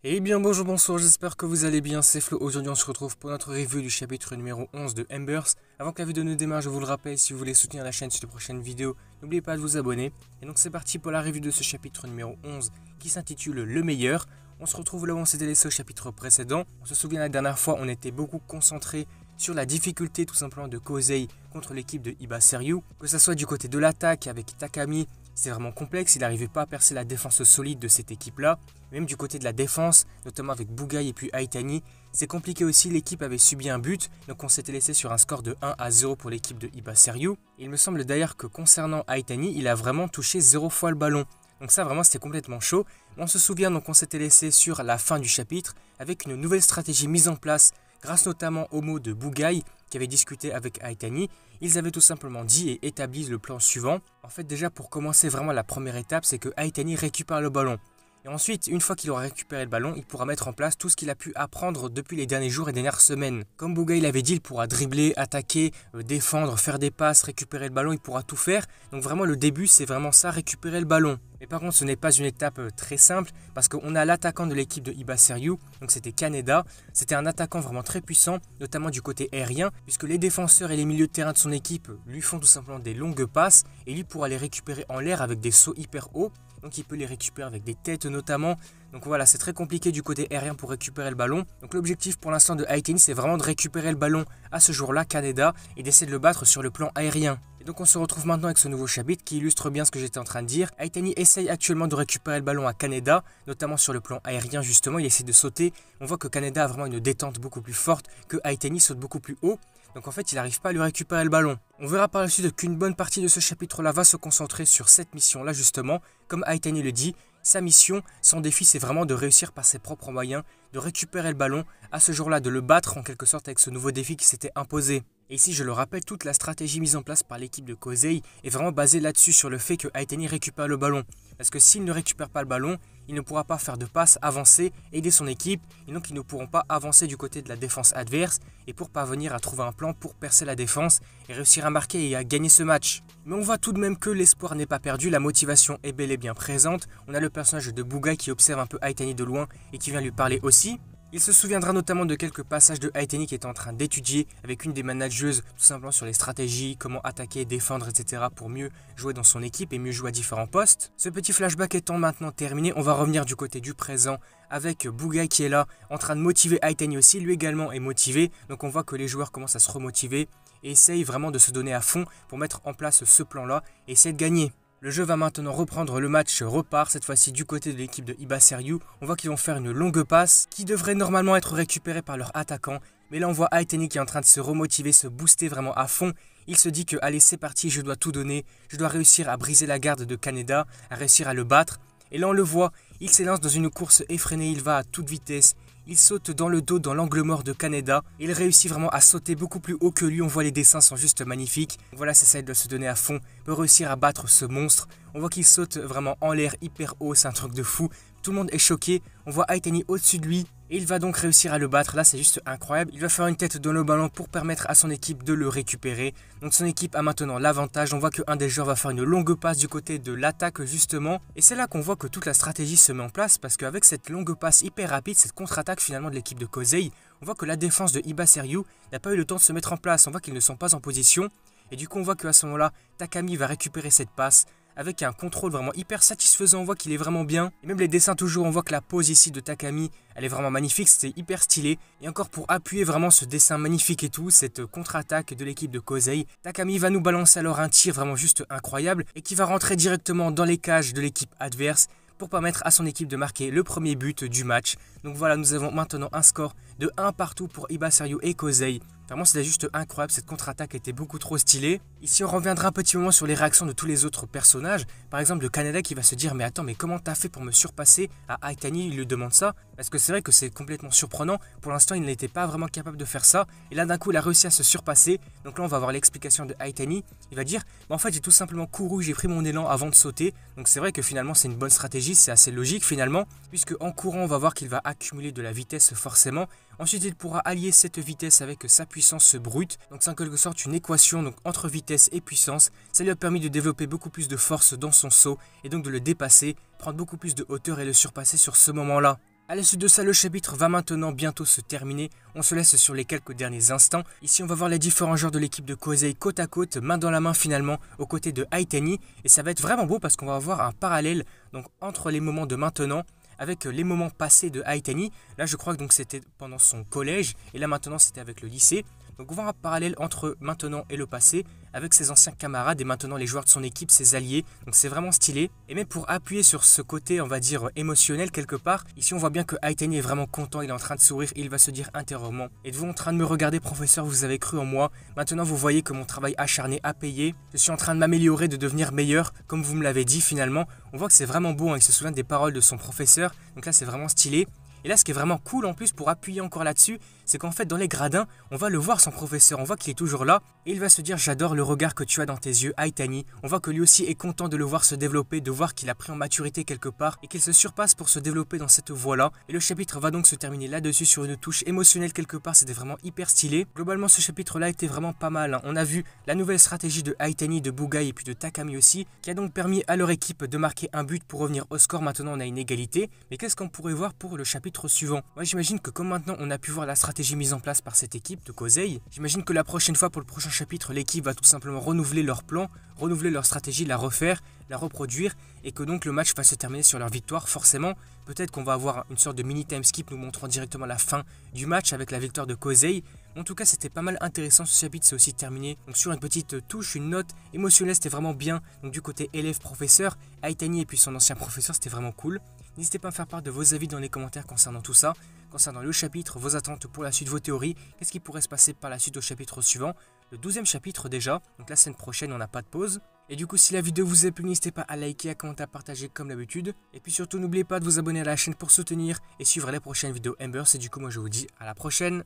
Eh bien bonjour, bonsoir, j'espère que vous allez bien, c'est Flo. Aujourd'hui on se retrouve pour notre review du chapitre numéro 11 de Embers. Avant que la vidéo ne démarre, je vous le rappelle, si vous voulez soutenir la chaîne sur les prochaines vidéos, n'oubliez pas de vous abonner. Et donc c'est parti pour la review de ce chapitre numéro 11 qui s'intitule Le Meilleur. On se retrouve là où on s'était laissé au chapitre précédent. On se souvient la dernière fois, on était beaucoup concentré sur la difficulté tout simplement de Kosei contre l'équipe de Iba Seryu. Que ce soit du côté de l'attaque avec Takami, c'est vraiment complexe, il n'arrivait pas à percer la défense solide de cette équipe-là. Même du côté de la défense, notamment avec Bugai et puis Aitani, c'est compliqué aussi, l'équipe avait subi un but, donc on s'était laissé sur un score de 1-0 pour l'équipe de Iba Seryu. Il me semble d'ailleurs que concernant Aitani, il a vraiment touché 0 fois le ballon. Donc ça vraiment c'était complètement chaud. On se souvient donc qu'on s'était laissé sur la fin du chapitre avec une nouvelle stratégie mise en place grâce notamment aux mots de Bugai qui avait discuté avec Aitani. Ils avaient tout simplement dit et établi le plan suivant. En fait déjà pour commencer vraiment la première étape, c'est que Aitani récupère le ballon. Et ensuite, une fois qu'il aura récupéré le ballon, il pourra mettre en place tout ce qu'il a pu apprendre depuis les derniers jours et dernières semaines. Comme Bugai l'avait dit, il pourra dribbler, attaquer, défendre, faire des passes, récupérer le ballon, il pourra tout faire. Donc vraiment le début c'est vraiment ça, récupérer le ballon. Mais par contre ce n'est pas une étape très simple parce qu'on a l'attaquant de l'équipe de Iba Seryu, donc c'était Kaneda. C'était un attaquant vraiment très puissant, notamment du côté aérien, puisque les défenseurs et les milieux de terrain de son équipe lui font tout simplement des longues passes et lui pourra les récupérer en l'air avec des sauts hyper hauts. Donc il peut les récupérer avec des têtes notamment. Donc voilà, c'est très compliqué du côté aérien pour récupérer le ballon. Donc l'objectif pour l'instant de Aitani, c'est vraiment de récupérer le ballon à ce jour-là, Kaneda, et d'essayer de le battre sur le plan aérien. Et donc on se retrouve maintenant avec ce nouveau chapitre qui illustre bien ce que j'étais en train de dire. Aitani essaye actuellement de récupérer le ballon à Kaneda, notamment sur le plan aérien justement, il essaie de sauter. On voit que Kaneda a vraiment une détente beaucoup plus forte, que Aitani saute beaucoup plus haut. Donc en fait il n'arrive pas à lui récupérer le ballon. On verra par la suite qu'une bonne partie de ce chapitre-là va se concentrer sur cette mission-là justement. Comme Aitani le dit, sa mission, son défi c'est vraiment de réussir par ses propres moyens, de récupérer le ballon, à ce jour-là de le battre en quelque sorte avec ce nouveau défi qui s'était imposé. Et ici je le rappelle, toute la stratégie mise en place par l'équipe de Kosei est vraiment basée là-dessus, sur le fait que Aitani récupère le ballon. Parce que s'il ne récupère pas le ballon, il ne pourra pas faire de passes, avancer, aider son équipe, et donc ils ne pourront pas avancer du côté de la défense adverse, et pour parvenir à trouver un plan pour percer la défense, et réussir à marquer et à gagner ce match. Mais on voit tout de même que l'espoir n'est pas perdu, la motivation est bel et bien présente. On a le personnage de Bugai qui observe un peu Aitani de loin, et qui vient lui parler aussi. Il se souviendra notamment de quelques passages de Aitani qui est en train d'étudier avec une des manageuses, tout simplement sur les stratégies, comment attaquer, défendre, etc. pour mieux jouer dans son équipe et mieux jouer à différents postes. Ce petit flashback étant maintenant terminé, on va revenir du côté du présent avec Bugai qui est là, en train de motiver Aitani aussi, lui également est motivé. Donc on voit que les joueurs commencent à se remotiver et essayent vraiment de se donner à fond pour mettre en place ce plan-là et essayer de gagner. Le jeu va maintenant reprendre, le match repart, cette fois-ci du côté de l'équipe de Iba Seryu. On voit qu'ils vont faire une longue passe qui devrait normalement être récupérée par leur attaquant. Mais là on voit Aitani qui est en train de se remotiver, se booster vraiment à fond. Il se dit que allez c'est parti, je dois tout donner, je dois réussir à briser la garde de Kaneda, à réussir à le battre. Et là on le voit, il s'élance dans une course effrénée, il va à toute vitesse. Il saute dans le dos, dans l'angle mort de Kaneda. Il réussit vraiment à sauter beaucoup plus haut que lui. On voit les dessins sont juste magnifiques. Voilà, c'est ça, il doit se donner à fond pour réussir à battre ce monstre. On voit qu'il saute vraiment en l'air hyper haut, c'est un truc de fou. Tout le monde est choqué. On voit Aitani au-dessus de lui. Et il va donc réussir à le battre. Là, c'est juste incroyable. Il va faire une tête dans le ballon pour permettre à son équipe de le récupérer. Donc son équipe a maintenant l'avantage. On voit qu'un des joueurs va faire une longue passe du côté de l'attaque justement. Et c'est là qu'on voit que toute la stratégie se met en place. Parce qu'avec cette longue passe hyper rapide, cette contre-attaque finalement de l'équipe de Kosei, on voit que la défense de Iba Seryu n'a pas eu le temps de se mettre en place. On voit qu'ils ne sont pas en position. Et du coup, on voit qu'à ce moment-là, Takami va récupérer cette passe avec un contrôle vraiment hyper satisfaisant, on voit qu'il est vraiment bien. Et même les dessins toujours, on voit que la pose ici de Takami, elle est vraiment magnifique, c'est hyper stylé. Et encore pour appuyer vraiment ce dessin magnifique et tout, cette contre-attaque de l'équipe de Kosei, Takami va nous balancer alors un tir vraiment juste incroyable et qui va rentrer directement dans les cages de l'équipe adverse pour permettre à son équipe de marquer le premier but du match. Donc voilà, nous avons maintenant un score de 1 partout pour Iba Seryu et Kosei. Vraiment c'était juste incroyable, cette contre-attaque était beaucoup trop stylée. Ici on reviendra un petit moment sur les réactions de tous les autres personnages. Par exemple le Kaneda qui va se dire mais attends mais comment t'as fait pour me surpasser? À Aitani il lui demande ça. Parce que c'est vrai que c'est complètement surprenant. Pour l'instant il n'était pas vraiment capable de faire ça. Et là d'un coup il a réussi à se surpasser. Donc là on va avoir l'explication de Aitani. Il va dire bah, en fait j'ai tout simplement couru, j'ai pris mon élan avant de sauter. Donc c'est vrai que finalement c'est une bonne stratégie, c'est assez logique finalement. Puisque en courant on va voir qu'il va accumuler de la vitesse forcément. Ensuite il pourra allier cette vitesse avec sa puissance brute. Donc c'est en quelque sorte une équation donc, entre vitesse et puissance. Ça lui a permis de développer beaucoup plus de force dans son saut et donc de le dépasser, prendre beaucoup plus de hauteur et le surpasser sur ce moment-là. À la suite de ça, le chapitre va maintenant bientôt se terminer. On se laisse sur les quelques derniers instants. Ici, on va voir les différents joueurs de l'équipe de Kosei côte à côte, main dans la main finalement, aux côtés de Haitani. Et ça va être vraiment beau parce qu'on va avoir un parallèle donc, entre les moments de maintenant avec les moments passés de Haitani. Là, je crois que c'était pendant son collège et là maintenant c'était avec le lycée. Donc on va voir un parallèle entre maintenant et le passé avec ses anciens camarades et maintenant les joueurs de son équipe, ses alliés. Donc c'est vraiment stylé. Et même pour appuyer sur ce côté, on va dire, émotionnel quelque part, ici on voit bien que Haitani est vraiment content, il est en train de sourire et il va se dire intérieurement: êtes-vous en train de me regarder, professeur, vous avez cru en moi. Maintenant vous voyez que mon travail acharné a payé. Je suis en train de m'améliorer, de devenir meilleur, comme vous me l'avez dit finalement. On voit que c'est vraiment beau, hein. Il se souvient des paroles de son professeur. Donc là c'est vraiment stylé. Et là, ce qui est vraiment cool en plus pour appuyer encore là-dessus, c'est qu'en fait dans les gradins, on va le voir son professeur, on voit qu'il est toujours là et il va se dire: j'adore le regard que tu as dans tes yeux, Haitani. On voit que lui aussi est content de le voir se développer, de voir qu'il a pris en maturité quelque part et qu'il se surpasse pour se développer dans cette voie-là. Et le chapitre va donc se terminer là-dessus sur une touche émotionnelle quelque part, c'était vraiment hyper stylé. Globalement, ce chapitre-là était vraiment pas mal, hein. On a vu la nouvelle stratégie de Haitani, de Bugai et puis de Takami aussi, qui a donc permis à leur équipe de marquer un but pour revenir au score. Maintenant, on a une égalité. Mais qu'est-ce qu'on pourrait voir pour le chapitre suivant? Moi, j'imagine que comme maintenant on a pu voir la stratégie mise en place par cette équipe de Kosei, j'imagine que la prochaine fois, pour le prochain chapitre, l'équipe va tout simplement renouveler leur plan, renouveler leur stratégie, la refaire, la reproduire, et que donc le match va se terminer sur leur victoire. Forcément, peut-être qu'on va avoir une sorte de mini time skip nous montrant directement la fin du match avec la victoire de Kosei. En tout cas, c'était pas mal intéressant. Ce chapitre s'est aussi terminé donc sur une petite touche, une note émotionnelle, c'était vraiment bien. Donc du côté élève-professeur, Haitani et puis son ancien professeur, c'était vraiment cool. N'hésitez pas à me faire part de vos avis dans les commentaires concernant tout ça, concernant le chapitre, vos attentes pour la suite, vos théories, qu'est-ce qui pourrait se passer par la suite au chapitre suivant, le 12e chapitre déjà, donc la semaine prochaine on n'a pas de pause. Et du coup, si la vidéo vous a plu, n'hésitez pas à liker, à commenter, à partager comme d'habitude. Et puis surtout, n'oubliez pas de vous abonner à la chaîne pour soutenir et suivre les prochaines vidéos Embers. Et du coup, moi je vous dis à la prochaine.